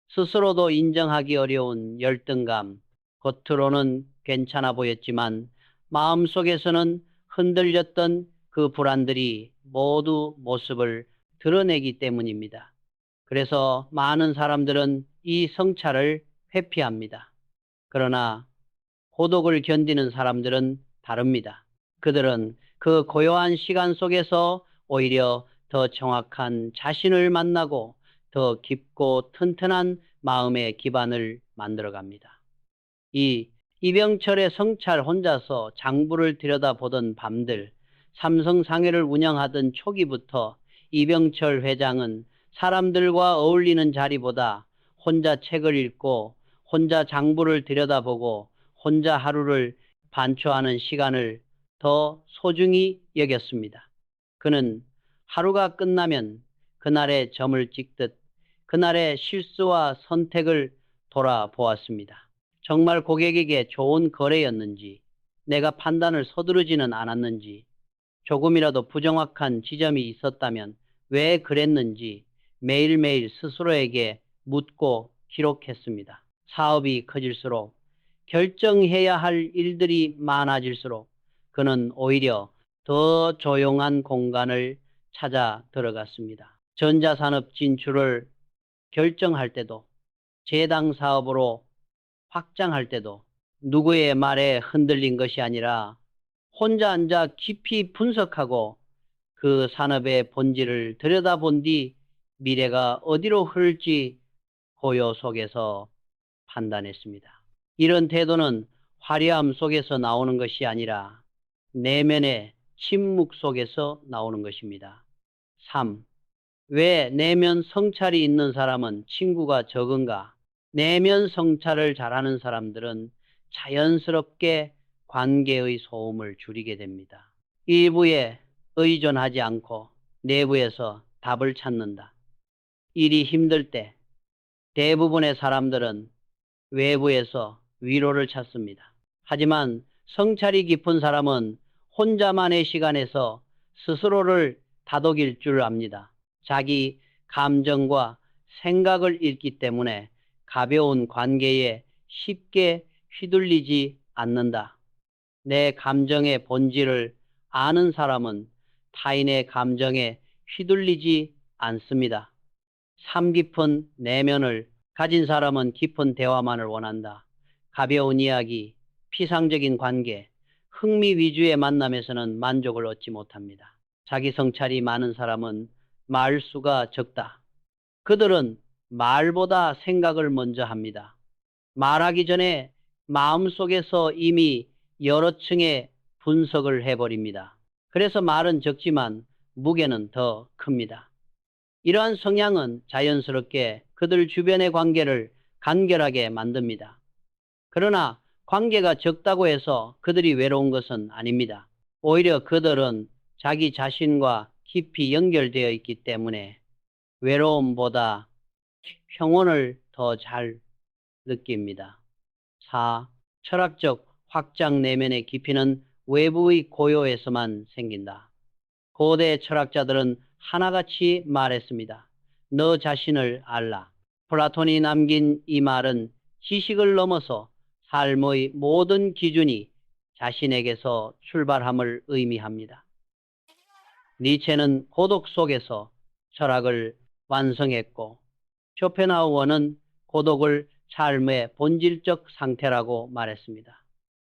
스스로도 인정하기 어려운 열등감, 겉으로는 괜찮아 보였지만 마음속에서는 흔들렸던 그 불안들이 모두 모습을 드러내기 때문입니다. 그래서 많은 사람들은 이 성찰을 회피합니다. 그러나 고독을 견디는 사람들은 다릅니다. 그들은 그 고요한 시간 속에서 오히려 더 정확한 자신을 만나고 더 깊고 튼튼한 마음의 기반을 만들어갑니다. 이 이병철의 성찰 혼자서 장부를 들여다보던 밤들, 삼성상회를 운영하던 초기부터 이병철 회장은 사람들과 어울리는 자리보다 혼자 책을 읽고 혼자 장부를 들여다보고 혼자 하루를 반추하는 시간을 더 소중히 여겼습니다. 그는 하루가 끝나면 그날의 점을 찍듯 그날의 실수와 선택을 돌아보았습니다. 정말 고객에게 좋은 거래였는지, 내가 판단을 서두르지는 않았는지, 조금이라도 부정확한 지점이 있었다면 왜 그랬는지 매일매일 스스로에게 묻고 기록했습니다. 사업이 커질수록 결정해야 할 일들이 많아질수록 그는 오히려 더 조용한 공간을 찾아 들어갔습니다. 전자산업 진출을 결정할 때도, 재당 사업으로 확장할 때도 누구의 말에 흔들린 것이 아니라 혼자 앉아 깊이 분석하고 그 산업의 본질을 들여다본 뒤 미래가 어디로 흐를지 고요 속에서 판단했습니다. 이런 태도는 화려함 속에서 나오는 것이 아니라 내면의 침묵 속에서 나오는 것입니다. 3. 왜 내면 성찰이 있는 사람은 친구가 적은가? 내면 성찰을 잘하는 사람들은 자연스럽게 관계의 소음을 줄이게 됩니다. 일부에 의존하지 않고 내부에서 답을 찾는다. 일이 힘들 때 대부분의 사람들은 외부에서 위로를 찾습니다. 하지만 성찰이 깊은 사람은 혼자만의 시간에서 스스로를 다독일 줄 압니다. 자기 감정과 생각을 읽기 때문에 가벼운 관계에 쉽게 휘둘리지 않는다. 내 감정의 본질을 아는 사람은 타인의 감정에 휘둘리지 않습니다. 삶 깊은 내면을 가진 사람은 깊은 대화만을 원한다. 가벼운 이야기, 피상적인 관계, 흥미 위주의 만남에서는 만족을 얻지 못합니다. 자기 성찰이 많은 사람은 말수가 적다. 그들은 말보다 생각을 먼저 합니다. 말하기 전에 마음속에서 이미 여러 층의 분석을 해버립니다. 그래서 말은 적지만 무게는 더 큽니다. 이러한 성향은 자연스럽게 그들 주변의 관계를 간결하게 만듭니다. 그러나 관계가 적다고 해서 그들이 외로운 것은 아닙니다. 오히려 그들은 자기 자신과 깊이 연결되어 있기 때문에 외로움보다 평온을 더 잘 느낍니다. 4. 철학적 확장 내면의 깊이는 외부의 고요에서만 생긴다. 고대 철학자들은 하나같이 말했습니다. 너 자신을 알라. 플라톤이 남긴 이 말은 지식을 넘어서 삶의 모든 기준이 자신에게서 출발함을 의미합니다. 니체는 고독 속에서 철학을 완성했고 쇼펜하우어는 고독을 삶의 본질적 상태라고 말했습니다.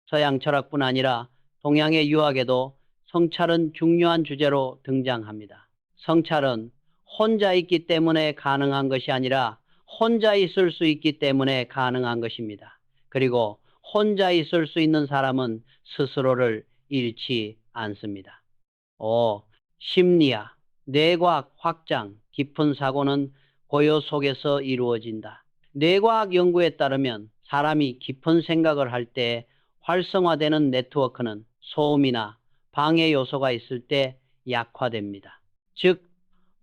서양 철학뿐 아니라 동양의 유학에도 성찰은 중요한 주제로 등장합니다. 성찰은 혼자 있기 때문에 가능한 것이 아니라 혼자 있을 수 있기 때문에 가능한 것입니다. 그리고 혼자 있을 수 있는 사람은 스스로를 잃지 않습니다. 5. 심리학, 뇌과학 확장, 깊은 사고는 고요 속에서 이루어진다. 뇌과학 연구에 따르면 사람이 깊은 생각을 할 때 활성화되는 네트워크는 소음이나 방해 요소가 있을 때 약화됩니다. 즉,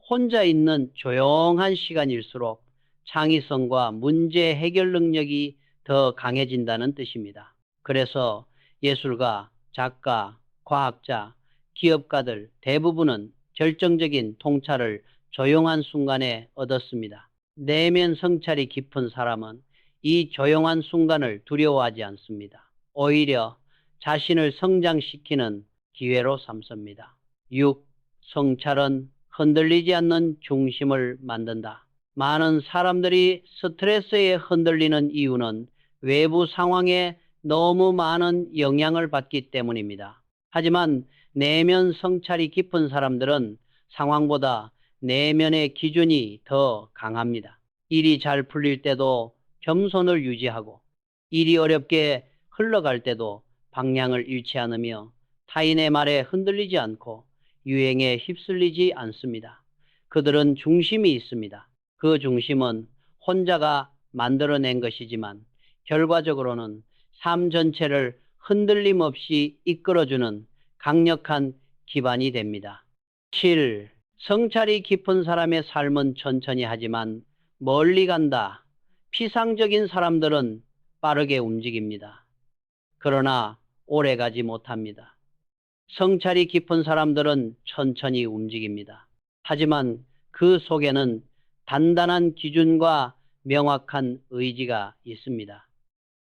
혼자 있는 조용한 시간일수록 창의성과 문제 해결 능력이 더 강해진다는 뜻입니다. 그래서 예술가, 작가, 과학자, 기업가들 대부분은 결정적인 통찰을 조용한 순간에 얻었습니다. 내면 성찰이 깊은 사람은 이 조용한 순간을 두려워하지 않습니다. 오히려 자신을 성장시키는 기회로 삼습니다. 6. 성찰은 흔들리지 않는 중심을 만든다. 많은 사람들이 스트레스에 흔들리는 이유는 외부 상황에 너무 많은 영향을 받기 때문입니다. 하지만 내면 성찰이 깊은 사람들은 상황보다 내면의 기준이 더 강합니다. 일이 잘 풀릴 때도 겸손을 유지하고 일이 어렵게 흘러갈 때도 방향을 잃지 않으며 타인의 말에 흔들리지 않고 유행에 휩쓸리지 않습니다. 그들은 중심이 있습니다. 그 중심은 혼자가 만들어낸 것이지만 결과적으로는 삶 전체를 흔들림 없이 이끌어주는 강력한 기반이 됩니다. 7. 성찰이 깊은 사람의 삶은 천천히 하지만 멀리 간다. 피상적인 사람들은 빠르게 움직입니다. 그러나 오래 가지 못합니다. 성찰이 깊은 사람들은 천천히 움직입니다. 하지만 그 속에는 단단한 기준과 명확한 의지가 있습니다.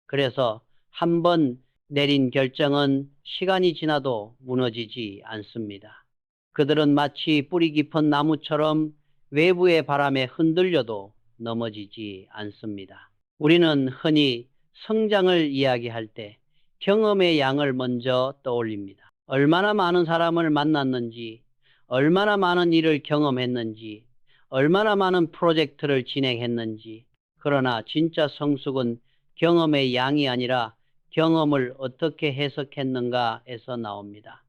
그래서 한번 내린 결정은 시간이 지나도 무너지지 않습니다. 그들은 마치 뿌리 깊은 나무처럼 외부의 바람에 흔들려도 넘어지지 않습니다. 우리는 흔히 성장을 이야기할 때 경험의 양을 먼저 떠올립니다. 얼마나 많은 사람을 만났는지, 얼마나 많은 일을 경험했는지, 얼마나 많은 프로젝트를 진행했는지. 그러나 진짜 성숙은 경험의 양이 아니라 경험을 어떻게 해석했는가에서 나옵니다.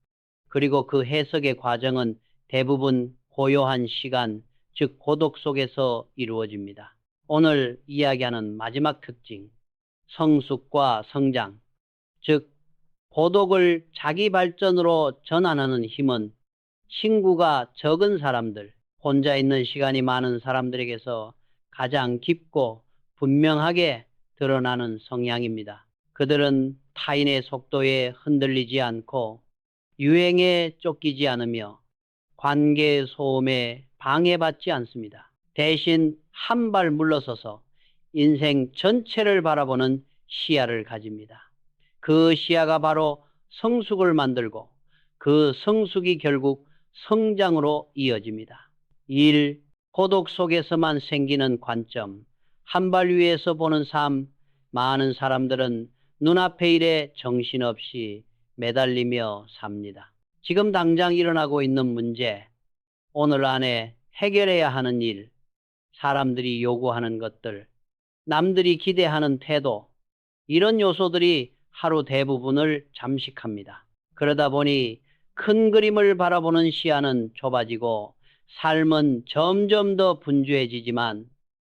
그리고 그 해석의 과정은 대부분 고요한 시간, 즉 고독 속에서 이루어집니다. 오늘 이야기하는 마지막 특징, 성숙과 성장, 즉 고독을 자기 발전으로 전환하는 힘은 친구가 적은 사람들, 혼자 있는 시간이 많은 사람들에게서 가장 깊고 분명하게 드러나는 성향입니다. 그들은 타인의 속도에 흔들리지 않고 유행에 쫓기지 않으며 관계의 소음에 방해받지 않습니다. 대신 한 발 물러서서 인생 전체를 바라보는 시야를 가집니다. 그 시야가 바로 성숙을 만들고 그 성숙이 결국 성장으로 이어집니다. 1. 고독 속에서만 생기는 관점. 한 발 위에서 보는 삶. 많은 사람들은 눈앞의 일에 정신없이 매달리며 삽니다. 지금 당장 일어나고 있는 문제, 오늘 안에 해결해야 하는 일, 사람들이 요구하는 것들, 남들이 기대하는 태도, 이런 요소들이 하루 대부분을 잠식합니다. 그러다 보니 큰 그림을 바라보는 시야는 좁아지고 삶은 점점 더 분주해지지만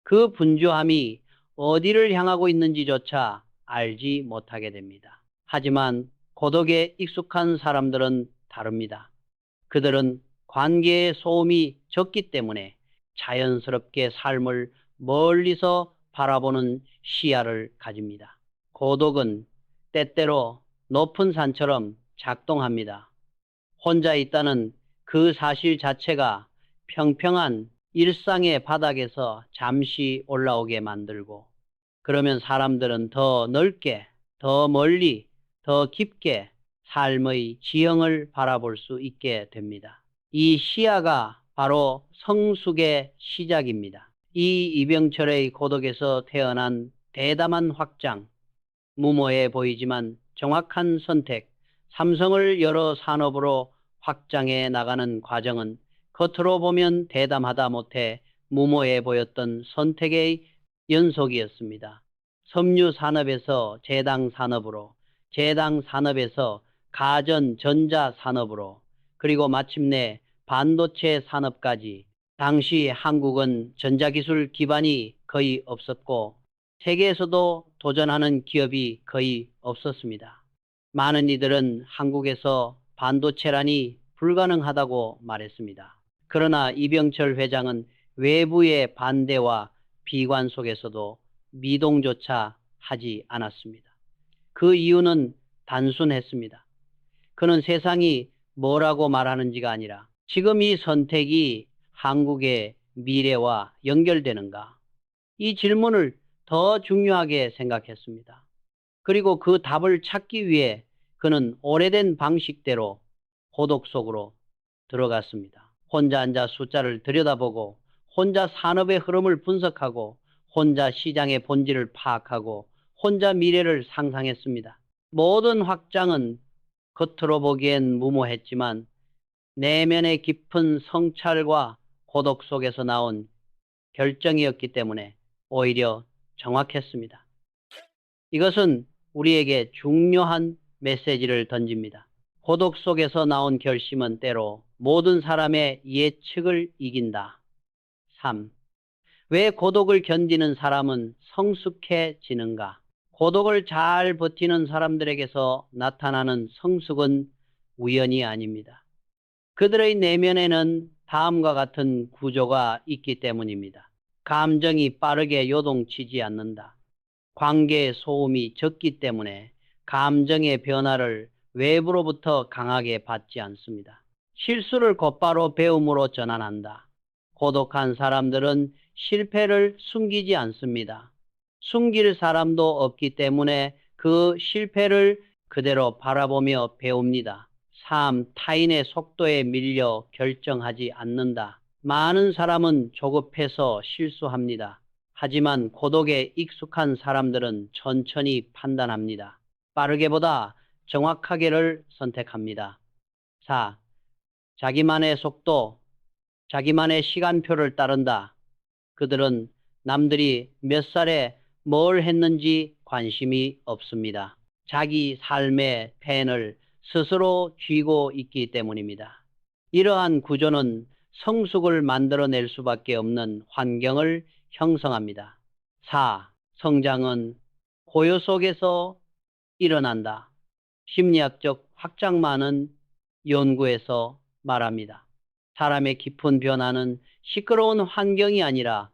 그 분주함이 어디를 향하고 있는지조차 알지 못하게 됩니다. 하지만 고독에 익숙한 사람들은 다릅니다. 그들은 관계의 소음이 적기 때문에 자연스럽게 삶을 멀리서 바라보는 시야를 가집니다. 고독은 때때로 높은 산처럼 작동합니다. 혼자 있다는 그 사실 자체가 평평한 일상의 바닥에서 잠시 올라오게 만들고, 그러면 사람들은 더 넓게, 더 멀리, 더 깊게 삶의 지형을 바라볼 수 있게 됩니다. 이 시야가 바로 성숙의 시작입니다. 이 이병철의 고독에서 태어난 대담한 확장, 무모해 보이지만 정확한 선택, 삼성을 여러 산업으로 확장해 나가는 과정은 겉으로 보면 대담하다 못해 무모해 보였던 선택의 연속이었습니다. 섬유 산업에서 제당 산업으로, 제당 산업에서 가전 전자 산업으로, 그리고 마침내 반도체 산업까지. 당시 한국은 전자기술 기반이 거의 없었고 세계에서도 도전하는 기업이 거의 없었습니다. 많은 이들은 한국에서 반도체란이 불가능하다고 말했습니다. 그러나 이병철 회장은 외부의 반대와 비관 속에서도 미동조차 하지 않았습니다. 그 이유는 단순했습니다. 그는 세상이 뭐라고 말하는지가 아니라 지금 이 선택이 한국의 미래와 연결되는가? 이 질문을 더 중요하게 생각했습니다. 그리고 그 답을 찾기 위해 그는 오래된 방식대로 고독 속으로 들어갔습니다. 혼자 앉아 숫자를 들여다보고, 혼자 산업의 흐름을 분석하고, 혼자 시장의 본질을 파악하고, 혼자 미래를 상상했습니다. 모든 확장은 겉으로 보기엔 무모했지만 내면의 깊은 성찰과 고독 속에서 나온 결정이었기 때문에 오히려 정확했습니다. 이것은 우리에게 중요한 메시지를 던집니다. 고독 속에서 나온 결심은 때로 모든 사람의 예측을 이긴다. 3. 왜 고독을 견디는 사람은 성숙해지는가? 고독을 잘 버티는 사람들에게서 나타나는 성숙은 우연이 아닙니다. 그들의 내면에는 다음과 같은 구조가 있기 때문입니다. 감정이 빠르게 요동치지 않는다. 관계의 소음이 적기 때문에 감정의 변화를 외부로부터 강하게 받지 않습니다. 실수를 곧바로 배움으로 전환한다. 고독한 사람들은 실패를 숨기지 않습니다. 숨길 사람도 없기 때문에 그 실패를 그대로 바라보며 배웁니다. 3. 타인의 속도에 밀려 결정하지 않는다. 많은 사람은 조급해서 실수합니다. 하지만 고독에 익숙한 사람들은 천천히 판단합니다. 빠르게보다 정확하게를 선택합니다. 4. 자기만의 속도, 자기만의 시간표를 따른다. 그들은 남들이 몇 살에 뭘 했는지 관심이 없습니다. 자기 삶의 펜을 스스로 쥐고 있기 때문입니다. 이러한 구조는 성숙을 만들어낼 수밖에 없는 환경을 형성합니다. 4. 성장은 고요 속에서 일어난다. 심리학적 확장만은 연구에서 말합니다. 사람의 깊은 변화는 시끄러운 환경이 아니라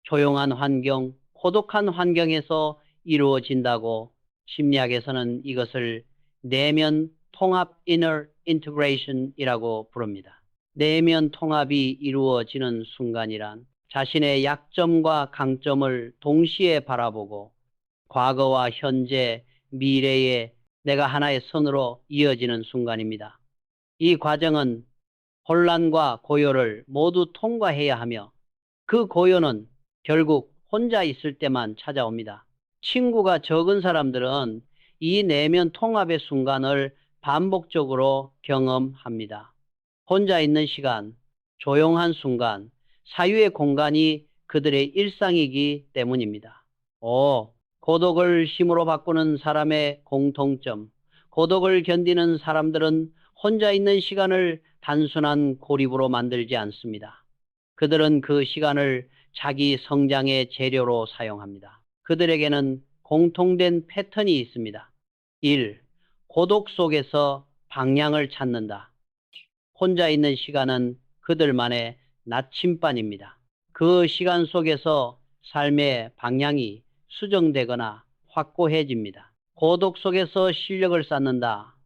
조용한 환경, 고독한 환경에서 이루어진다고 심리학에서는 이것을 내면 통합 inner integration이라고 부릅니다. 내면 통합이 이루어지는 순간이란 자신의 약점과 강점을 동시에 바라보고 과거와 현재, 미래에 내가 하나의 선으로 이어지는 순간입니다. 이 과정은 혼란과 고요를 모두 통과해야 하며 그 고요는 결국 혼자 있을 때만 찾아옵니다. 친구가 적은 사람들은 이 내면 통합의 순간을 반복적으로 경험합니다. 혼자 있는 시간, 조용한 순간, 사유의 공간이 그들의 일상이기 때문입니다. 5. 고독을 힘으로 바꾸는 사람의 공통점. 고독을 견디는 사람들은 혼자 있는 시간을 단순한 고립으로 만들지 않습니다. 그들은 그 시간을 자기 성장의 재료로 사용합니다. 그들에게는 공통된 패턴이 있습니다. 1. 고독 속에서 방향을 찾는다. 혼자 있는 시간은 그들만의 나침반입니다. 그 시간 속에서 삶의 방향이 수정되거나 확고해집니다. 고독 속에서 실력을 쌓는다.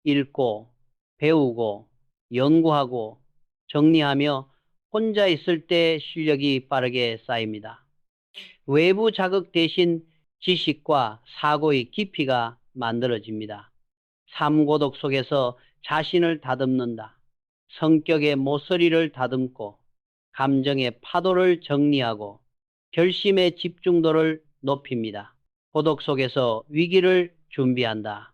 읽고, 배우고, 연구하고, 정리하며 혼자 있을 때 실력이 빠르게 쌓입니다. 외부 자극 대신 지식과 사고의 깊이가 만들어집니다. 삶고독 속에서 자신을 다듬는다. 성격의 모서리를 다듬고 감정의 파도를 정리하고 결심의 집중도를 높입니다. 고독 속에서 위기를 준비한다.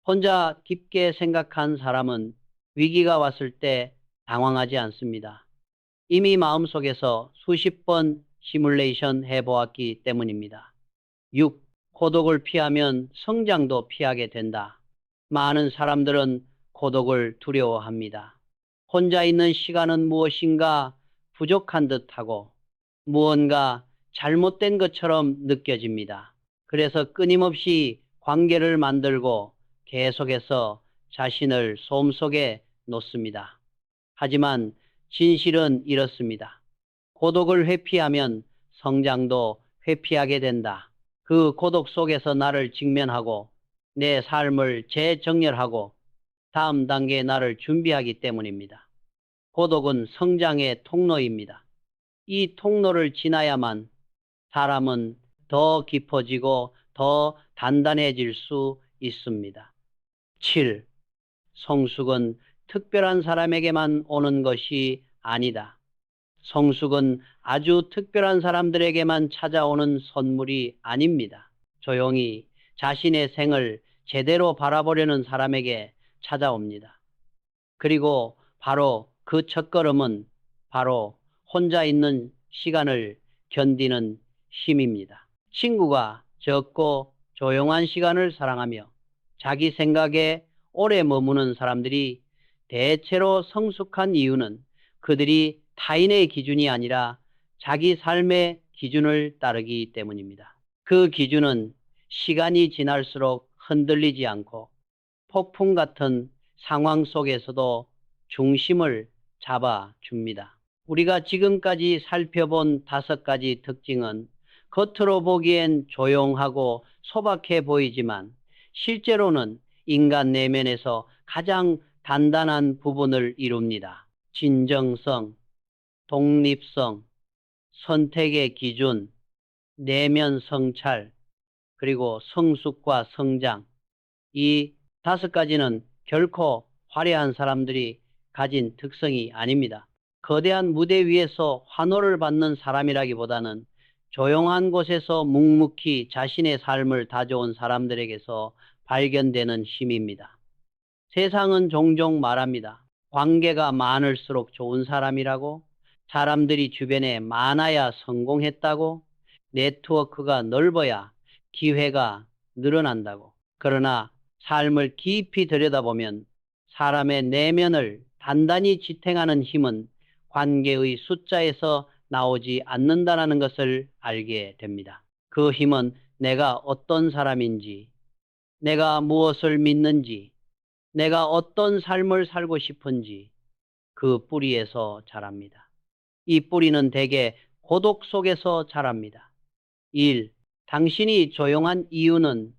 혼자 깊게 생각한 사람은 위기가 왔을 때 당황하지 않습니다. 이미 마음속에서 수십 번 시뮬레이션 해보았기 때문입니다. 6. 고독을 피하면 성장도 피하게 된다. 많은 사람들은 고독을 두려워합니다. 혼자 있는 시간은 무엇인가 부족한 듯하고 무언가 잘못된 것처럼 느껴집니다. 그래서 끊임없이 관계를 만들고 계속해서 자신을 소음 속에 놓습니다. 하지만 진실은 이렇습니다. 고독을 회피하면 성장도 회피하게 된다. 그 고독 속에서 나를 직면하고 내 삶을 재정렬하고 다음 단계의 나를 준비하기 때문입니다. 고독은 성장의 통로입니다. 이 통로를 지나야만 사람은 더 깊어지고 더 단단해질 수 있습니다. 7. 성숙은 특별한 사람에게만 오는 것이 아니다. 성숙은 아주 특별한 사람들에게만 찾아오는 선물이 아닙니다. 조용히 자신의 생을 제대로 바라보려는 사람에게 찾아옵니다. 그리고 바로 그 첫걸음은 바로 혼자 있는 시간을 견디는 힘입니다. 친구가 적고 조용한 시간을 사랑하며 자기 생각에 오래 머무는 사람들이 대체로 성숙한 이유는 그들이 타인의 기준이 아니라 자기 삶의 기준을 따르기 때문입니다. 그 기준은 시간이 지날수록 흔들리지 않고 폭풍 같은 상황 속에서도 중심을 잡아줍니다. 우리가 지금까지 살펴본 5가지 특징은 겉으로 보기엔 조용하고 소박해 보이지만 실제로는 인간 내면에서 가장 단단한 부분을 이룹니다. 진정성, 독립성, 선택의 기준, 내면 성찰, 그리고 성숙과 성장. 이 5가지는 결코 화려한 사람들이 가진 특성이 아닙니다. 거대한 무대 위에서 환호를 받는 사람이라기보다는 조용한 곳에서 묵묵히 자신의 삶을 다져온 사람들에게서 발견되는 힘입니다. 세상은 종종 말합니다. 관계가 많을수록 좋은 사람이라고, 사람들이 주변에 많아야 성공했다고, 네트워크가 넓어야 기회가 늘어난다고. 그러나 삶을 깊이 들여다보면 사람의 내면을 단단히 지탱하는 힘은 관계의 숫자에서 나오지 않는다는 것을 알게 됩니다. 그 힘은 내가 어떤 사람인지, 내가 무엇을 믿는지, 내가 어떤 삶을 살고 싶은지 그 뿌리에서 자랍니다. 이 뿌리는 대개 고독 속에서 자랍니다. 1. 당신이 조용한 이유는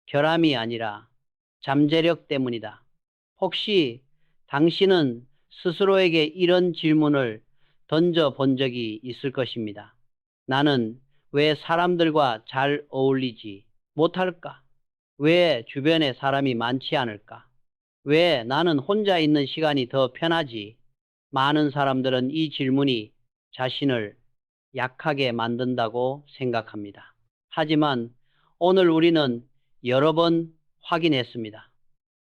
결함이 아니라 잠재력 때문이다. 혹시 당신은 스스로에게 이런 질문을 던져본 적이 있을 것입니다. 나는 왜 사람들과 잘 어울리지 못할까? 왜 주변에 사람이 많지 않을까? 왜 나는 혼자 있는 시간이 더 편하지? 많은 사람들은 이 질문이 자신을 약하게 만든다고 생각합니다. 하지만 오늘 우리는 여러 번 확인했습니다.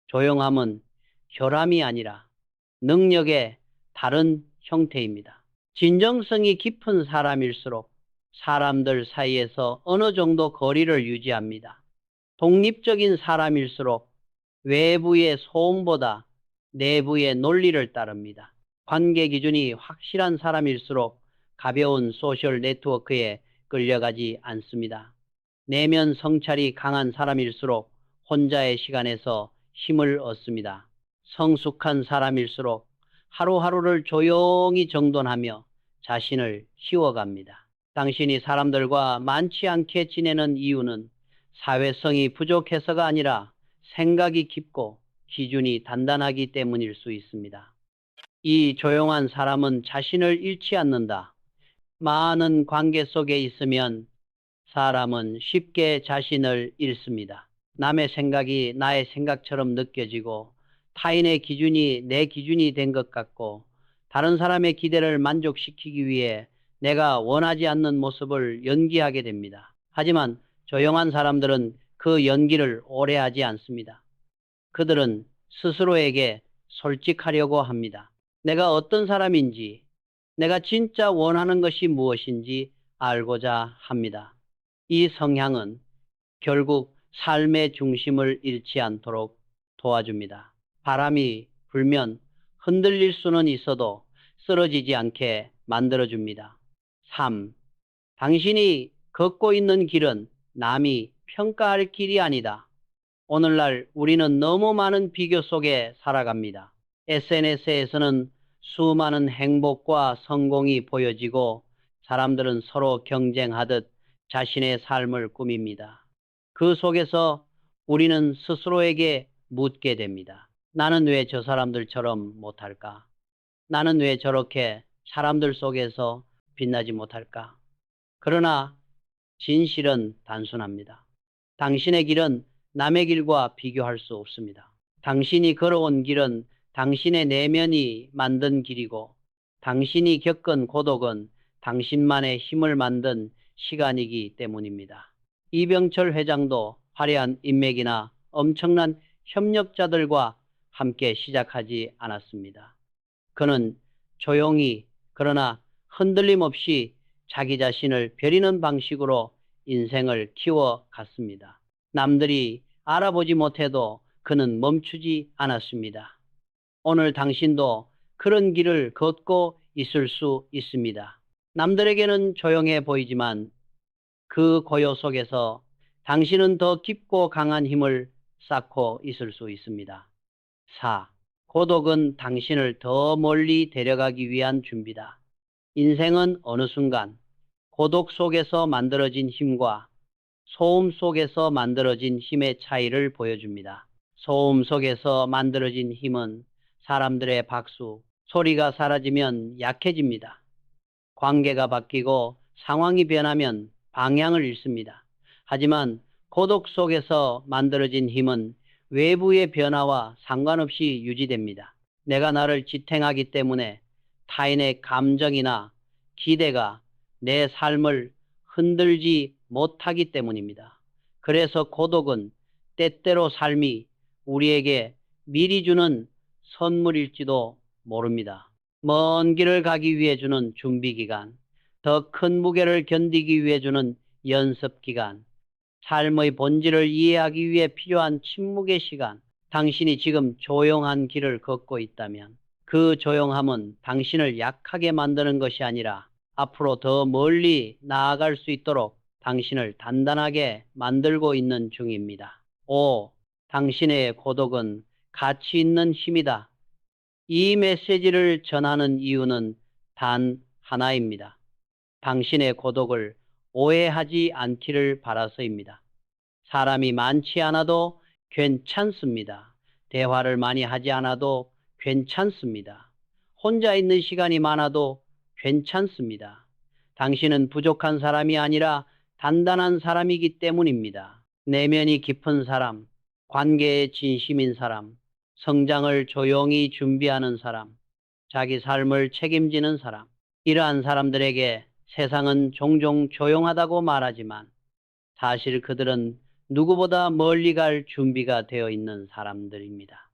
조용함은 결함이 아니라 능력의 다른 형태입니다. 진정성이 깊은 사람일수록 사람들 사이에서 어느 정도 거리를 유지합니다. 독립적인 사람일수록 외부의 소음보다 내부의 논리를 따릅니다. 관계 기준이 확실한 사람일수록 가벼운 소셜 네트워크에 끌려가지 않습니다. 내면 성찰이 강한 사람일수록 혼자의 시간에서 힘을 얻습니다. 성숙한 사람일수록 하루하루를 조용히 정돈하며 자신을 키워갑니다. 당신이 사람들과 많지 않게 지내는 이유는 사회성이 부족해서가 아니라 생각이 깊고 기준이 단단하기 때문일 수 있습니다. 이 조용한 사람은 자신을 잃지 않는다. 많은 관계 속에 있으면 사람은 쉽게 자신을 잃습니다. 남의 생각이 나의 생각처럼 느껴지고 타인의 기준이 내 기준이 된 것 같고 다른 사람의 기대를 만족시키기 위해 내가 원하지 않는 모습을 연기하게 됩니다. 하지만 조용한 사람들은 그 연기를 오래 하지 않습니다. 그들은 스스로에게 솔직하려고 합니다. 내가 어떤 사람인지, 내가 진짜 원하는 것이 무엇인지 알고자 합니다. 이 성향은 결국 삶의 중심을 잃지 않도록 도와줍니다. 바람이 불면 흔들릴 수는 있어도 쓰러지지 않게 만들어줍니다. 3. 당신이 걷고 있는 길은 남이 평가할 길이 아니다. 오늘날 우리는 너무 많은 비교 속에 살아갑니다. SNS에서는 수많은 행복과 성공이 보여지고 사람들은 서로 경쟁하듯 자신의 삶을 꾸밉니다. 그 속에서 우리는 스스로에게 묻게 됩니다. 나는 왜 저 사람들처럼 못할까? 나는 왜 저렇게 사람들 속에서 빛나지 못할까? 그러나 진실은 단순합니다. 당신의 길은 남의 길과 비교할 수 없습니다. 당신이 걸어온 길은 당신의 내면이 만든 길이고 당신이 겪은 고독은 당신만의 힘을 만든 시간이기 때문입니다. 이병철 회장도 화려한 인맥이나 엄청난 협력자들과 함께 시작하지 않았습니다. 그는 조용히 그러나 흔들림 없이 자기 자신을 벼리는 방식으로 인생을 키워갔습니다. 남들이 알아보지 못해도 그는 멈추지 않았습니다. 오늘 당신도 그런 길을 걷고 있을 수 있습니다. 남들에게는 조용해 보이지만 그 고요 속에서 당신은 더 깊고 강한 힘을 쌓고 있을 수 있습니다. 4. 고독은 당신을 더 멀리 데려가기 위한 준비다. 인생은 어느 순간 고독 속에서 만들어진 힘과 소음 속에서 만들어진 힘의 차이를 보여줍니다. 소음 속에서 만들어진 힘은 사람들의 박수, 소리가 사라지면 약해집니다. 관계가 바뀌고 상황이 변하면 방향을 잃습니다. 하지만 고독 속에서 만들어진 힘은 외부의 변화와 상관없이 유지됩니다. 내가 나를 지탱하기 때문에 타인의 감정이나 기대가 내 삶을 흔들지 못하기 때문입니다. 그래서 고독은 때때로 삶이 우리에게 미리 주는 선물일지도 모릅니다. 먼 길을 가기 위해 주는 준비 기간, 더 큰 무게를 견디기 위해 주는 연습 기간, 삶의 본질을 이해하기 위해 필요한 침묵의 시간. 당신이 지금 조용한 길을 걷고 있다면 그 조용함은 당신을 약하게 만드는 것이 아니라 앞으로 더 멀리 나아갈 수 있도록 당신을 단단하게 만들고 있는 중입니다. 5. 당신의 고독은 가치 있는 힘이다. 이 메시지를 전하는 이유는 단 하나입니다. 당신의 고독을 오해하지 않기를 바라서입니다. 사람이 많지 않아도 괜찮습니다. 대화를 많이 하지 않아도 괜찮습니다. 혼자 있는 시간이 많아도 괜찮습니다. 당신은 부족한 사람이 아니라 단단한 사람이기 때문입니다. 내면이 깊은 사람, 관계에 진심인 사람, 성장을 조용히 준비하는 사람, 자기 삶을 책임지는 사람. 이러한 사람들에게 세상은 종종 조용하다고 말하지만 사실 그들은 누구보다 멀리 갈 준비가 되어 있는 사람들입니다.